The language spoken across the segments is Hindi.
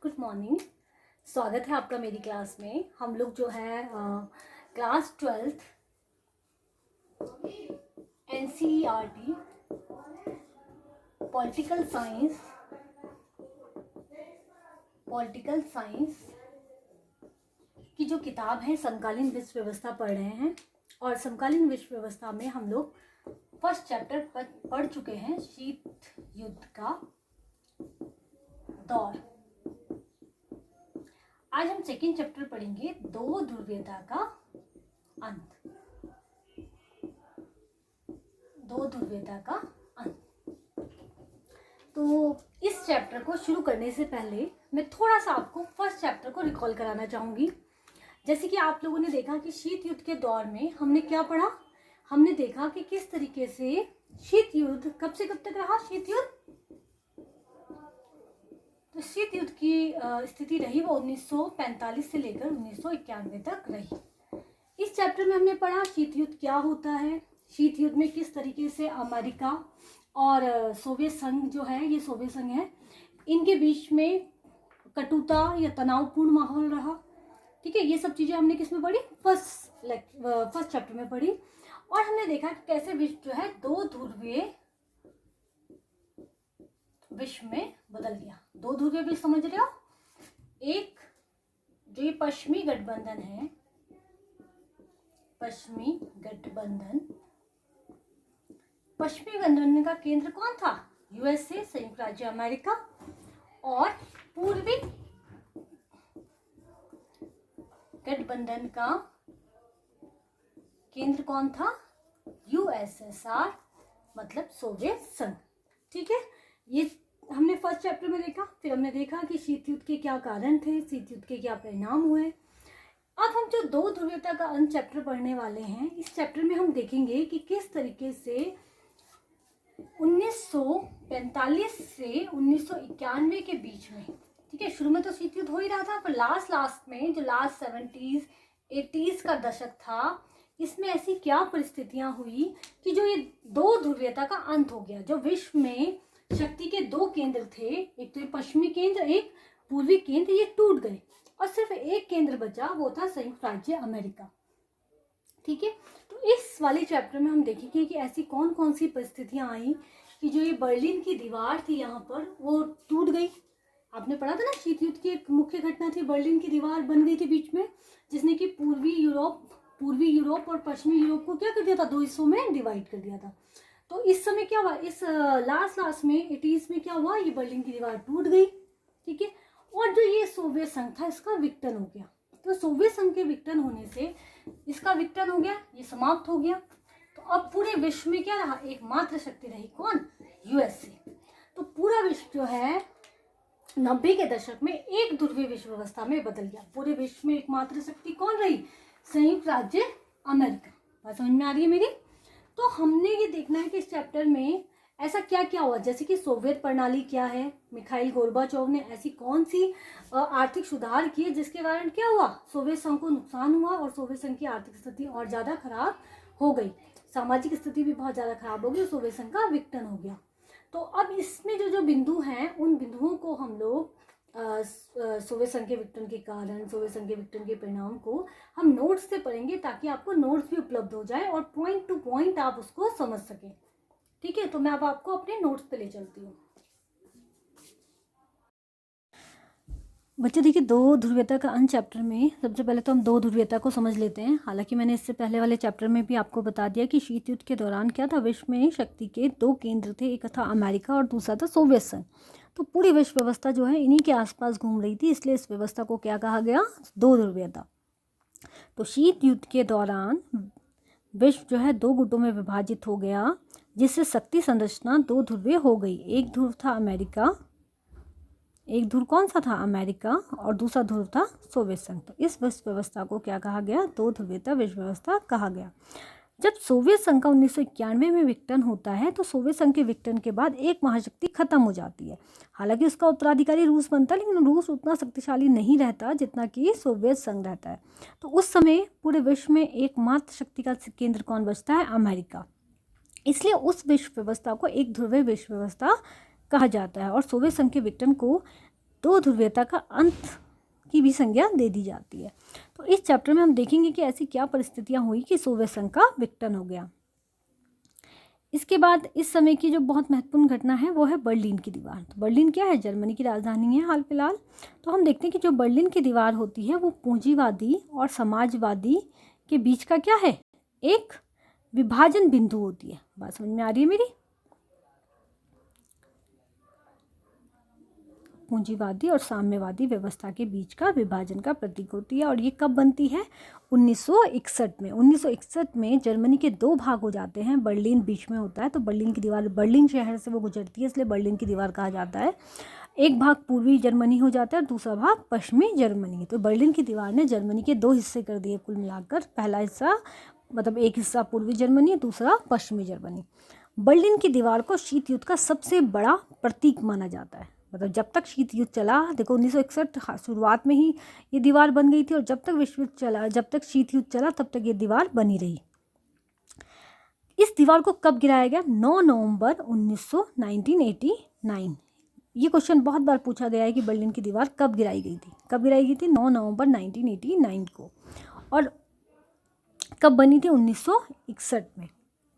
Good morning. स्वागत है आपका मेरी क्लास में। हम लोग जो है class 12th NCERT political science की जो किताब है समकालीन विश्व व्यवस्था पढ़ रहे हैं। और समकालीन विश्व व्यवस्था में हम लोग फर्स्ट चैप्टर पढ़ चुके हैं, शीत युद्ध का दौर। आज हम सेकेंड चैप्टर पढ़ेंगे, दो ध्रुवीयता का अंत। दो ध्रुवीयता का अंत। तो इस चैप्टर को शुरू करने से पहले मैं थोड़ा सा आपको फर्स्ट चैप्टर को रिकॉल कराना चाहूंगी। जैसे कि आप लोगों ने देखा कि शीत युद्ध के दौर में हमने क्या पढ़ा। हमने देखा कि किस तरीके से शीत युद्ध कब से कब तक रहा। शीत युद्ध, तो शीत युद्ध की स्थिति रही वो 1945 से लेकर 1991 तक रही। इस चैप्टर में हमने पढ़ा शीत युद्ध क्या होता है, शीत युद्ध में किस तरीके से अमेरिका और सोवियत संघ जो है, ये सोवियत संघ है, इनके बीच में कटुता या तनावपूर्ण माहौल रहा। ठीक है, ये सब चीजें हमने किसमें पढ़ी, फर्स्ट चैप्टर में पढ़ी। और हमने देखा कि कैसे विश्व जो है दो ध्रुवीय विश्व में बदल गया। दो ध्रुवीय विश्व समझ रहे हो। एक जो ये पश्चिमी गठबंधन है, पश्चिमी गठबंधन का केंद्र कौन था, यूएसए, संयुक्त राज्य अमेरिका। और पूर्वी गठबंधन का केंद्र कौन था, यूएसएसआर, मतलब सोवियत संघ। ठीक है, ये हमने फर्स्ट चैप्टर में देखा। फिर हमने देखा कि शीत युद्ध के क्या कारण थे, शीत युद्ध के क्या परिणाम हुए। अब हम जो दो ध्रुवीयता का अंत चैप्टर पढ़ने वाले हैं, इस चैप्टर में हम देखेंगे कि किस तरीके से 1945 से 1991 के बीच में, ठीक है, शुरू में तो शीत युद्ध हो ही रहा था, पर लास्ट में जो लास्ट 70s 80s का दशक था, इसमें ऐसी क्या परिस्थितियां हुई कि जो ये दो ध्रुवीयता का अंत हो गया। जो विश्व में शक्ति के दो केंद्र थे, एक तो ये पश्चिमी केंद्र, एक पूर्वी केंद्र, ये टूट गए और सिर्फ एक केंद्र बचा, वो था संयुक्त राज्य अमेरिका। ठीक है, तो इस वाले चैप्टर में हम देखेंगे कि ऐसी कौन कौन सी परिस्थितियां आई कि जो ये बर्लिन की दीवार थी यहाँ पर, वो टूट गई। आपने पढ़ा था ना, शीत युद्ध की एक मुख्य घटना थी, बर्लिन की दीवार बन गई थी बीच में, जिसने कि पूर्वी यूरोप और पश्चिमी यूरोप को क्या कर दिया था, दो हिस्सों में डिवाइड कर दिया था। तो इस समय क्या हुआ, इस लास्ट में 80s में क्या हुआ, ये बर्लिन की दीवार टूट गई। ठीक है, और जो ये सोवियत संघ था, इसका विघटन हो गया। तो सोवियत संघ के विघटन होने से इसका विघटन हो गया, ये समाप्त हो गया। तो अब पूरे विश्व में क्या रहा, एकमात्र शक्ति रही, कौन, यूएसए। तो पूरा विश्व जो है 90 के दशक में एक ध्रुवीय विश्व व्यवस्था में बदल गया। पूरे विश्व में एकमात्र शक्ति कौन रही, संयुक्त राज्य अमेरिका। बात समझ में आ रही है मेरी। तो हमने ये देखना है कि इस चैप्टर में ऐसा क्या क्या हुआ, जैसे कि सोवियत प्रणाली क्या है, मिखाइल गोर्बाचोव ने ऐसी कौन सी आर्थिक सुधार किए जिसके कारण क्या हुआ, सोवियत संघ को नुकसान हुआ और सोवियत संघ की आर्थिक स्थिति और ज़्यादा खराब हो गई, सामाजिक स्थिति भी बहुत ज़्यादा खराब हो गई, सोवियत संघ का विघटन हो गया। तो अब इसमें जो बिंदु हैं, उन बिंदुओं को हम लोग सोवियत संघ के विघटन के कारण, सोवियत संघ के विघटन के परिणाम को हम नोट्स से पढ़ेंगे, ताकि आपको नोट्स भी उपलब्ध हो जाए और पॉइंट टू पॉइंट आप उसको समझ सकें। ठीक है, तो मैं अब आपको अपने नोट्स पे ले चलती हूँ। बच्चे देखिए, दो ध्रुवीयता का अंत चैप्टर में सबसे पहले तो हम दो ध्रुवीयता को समझ लेते हैं। हालांकि मैंने इससे पहले वाले चैप्टर में भी आपको बता दिया कि शीत युद्ध के दौरान क्या था, विश्व में शक्ति के दो केंद्र थे, एक था अमेरिका और दूसरा था सोवियत संघ। तो पूरी विश्व व्यवस्था जो है इन्हीं के आसपास घूम रही थी, इसलिए इस व्यवस्था को क्या कहा गया, दो ध्रुवीयता। तो शीत युद्ध के दौरान विश्व जो है दो गुटों में विभाजित हो गया, जिससे शक्ति संरचना दो ध्रुवीय हो गई। एक ध्रुव था अमेरिका, एक ध्रुव कौन सा था, अमेरिका, और दूसरा ध्रुव था सोवियत संघ। तो इस विश्व व्यवस्था को क्या कहा गया, दो ध्रुवीयता विश्व व्यवस्था कहा गया। जब सोवियत संघ का 1991 में विघटन होता है, तो सोवियत संघ के विघटन के बाद एक महाशक्ति खत्म हो जाती है। हालांकि उसका उत्तराधिकारी रूस बनता है, लेकिन रूस उतना शक्तिशाली नहीं रहता जितना कि सोवियत संघ रहता है। तो उस समय पूरे विश्व में एकमात्र शक्ति का केंद्र कौन बचता है, अमेरिका। इसलिए उस विश्व व्यवस्था को एक ध्रुवीय विश्व व्यवस्था कहा जाता है। और सोवियत संघ के विघटन को दो ध्रुवीयता का अंत की भी संज्ञा दे दी जाती है। तो इस चैप्टर में हम देखेंगे कि ऐसी क्या परिस्थितियां हुई कि सोवियत संघ का विघटन हो गया। इसके बाद इस समय की जो बहुत महत्वपूर्ण घटना है वो है बर्लिन की दीवार। तो बर्लिन क्या है? जर्मनी की राजधानी है हाल फिलहाल। तो हम देखते हैं कि जो बर्लिन की दीवार होती है वो पूंजीवादी और समाजवादी के बीच का क्या है? एक विभाजन बिंदु होती है। बात समझ में आ रही है मेरी? पूंजीवादी और साम्यवादी व्यवस्था के बीच का विभाजन का प्रतीक होती है। और ये कब बनती है? 1961 में। 1961 में जर्मनी के दो भाग हो जाते हैं, बर्लिन बीच में होता है। तो बर्लिन की दीवार बर्लिन शहर से वो गुजरती है, इसलिए बर्लिन की दीवार कहा जाता है। एक भाग पूर्वी जर्मनी हो जाता है और दूसरा भाग पश्चिमी जर्मनी। तो बर्लिन की दीवार ने जर्मनी के दो हिस्से कर दिए कुल मिलाकर। पहला हिस्सा मतलब एक हिस्सा पूर्वी जर्मनी, दूसरा पश्चिमी जर्मनी। बर्लिन की दीवार को शीत युद्ध का सबसे बड़ा प्रतीक माना जाता है। मतलब जब तक शीत युद्ध चला, देखो 1961 शुरुआत में ही ये दीवार बन गई थी, और जब तक विश्व युद्ध चला, जब तक शीत युद्ध चला, तब तक ये दीवार बनी रही। इस दीवार को कब गिराया गया? 9 नवंबर 1989। ये क्वेश्चन बहुत बार पूछा गया है कि बर्लिन की दीवार कब गिराई गई थी। कब गिराई गई थी? 9 नवंबर 1989 को। और कब बनी थी? 1961 में।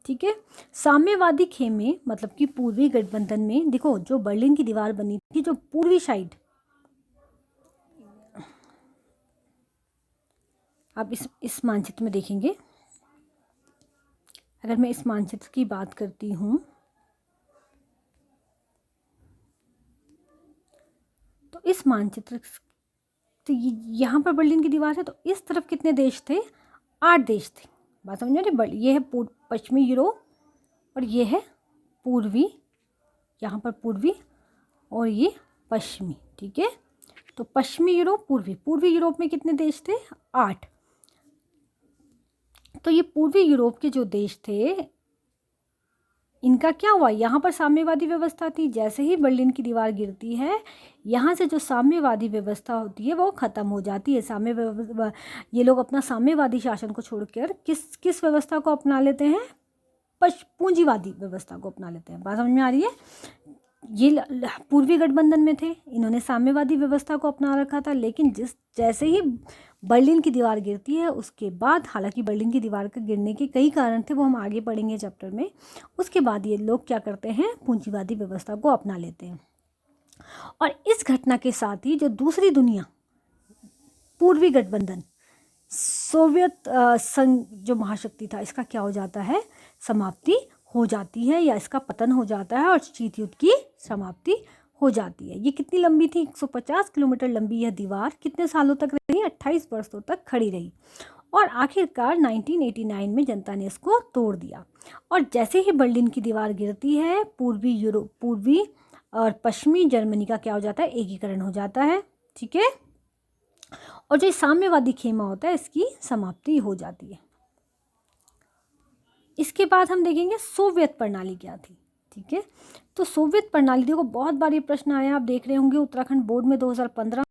ठीक है। साम्यवादी खेमे मतलब कि पूर्वी गठबंधन में, देखो जो बर्लिन की दीवार बनी थी, जो पूर्वी साइड, आप इस मानचित्र में देखेंगे, अगर मैं इस मानचित्र की बात करती हूँ तो इस मानचित्र, तो यहाँ पर बर्लिन की दीवार है, तो इस तरफ कितने देश थे? 8 देश थे। बात समझ रहे? ये है पश्चिमी यूरोप और ये है पूर्वी, यहाँ पर पूर्वी और ये पश्चिमी। ठीक है। तो पश्चिमी यूरोप, पूर्वी यूरोप में कितने देश थे? 8। तो ये पूर्वी यूरोप के जो देश थे, इनका क्या हुआ? यहाँ पर साम्यवादी व्यवस्था थी। जैसे ही बर्लिन की दीवार गिरती है, यहाँ से जो साम्यवादी व्यवस्था होती है वो ख़त्म हो जाती है। ये लोग अपना साम्यवादी शासन को छोड़कर किस व्यवस्था को अपना लेते हैं? पूंजीवादी व्यवस्था को अपना लेते हैं। बात समझ में आ रही है? ये पूर्वी गठबंधन में थे, इन्होंने साम्यवादी व्यवस्था को अपना रखा था। लेकिन जैसे ही बर्लिन की दीवार गिरती है, उसके बाद, हालांकि बर्लिन की दीवार के गिरने के कई कारण थे, वो हम आगे पढ़ेंगे चैप्टर में। उसके बाद ये लोग क्या करते हैं? पूंजीवादी व्यवस्था को अपना लेते हैं। और इस घटना के साथ ही जो दूसरी दुनिया, पूर्वी गठबंधन, सोवियत संघ जो महाशक्ति था, इसका क्या हो जाता है? समाप्ति हो जाती है, या इसका पतन हो जाता है और शीत युद्ध की समाप्ति हो जाती है। ये कितनी लंबी थी? 150 किलोमीटर लंबी यह दीवार कितने सालों तक रही? 28 वर्षों तक खड़ी रही। और आखिरकार 1989 में जनता ने इसको तोड़ दिया। और जैसे ही बर्लिन की दीवार गिरती है, पूर्वी और पश्चिमी जर्मनी का क्या हो जाता है? एकीकरण हो जाता है। ठीक है। और जो साम्यवादी खेमा होता है, इसकी समाप्ति हो जाती है। इसके बाद हम देखेंगे सोवियत प्रणाली क्या थी। ठीक है। तो सोवियत प्रणाली, देखो बहुत बार ये प्रश्न आया, आप देख रहे होंगे उत्तराखंड बोर्ड में 2015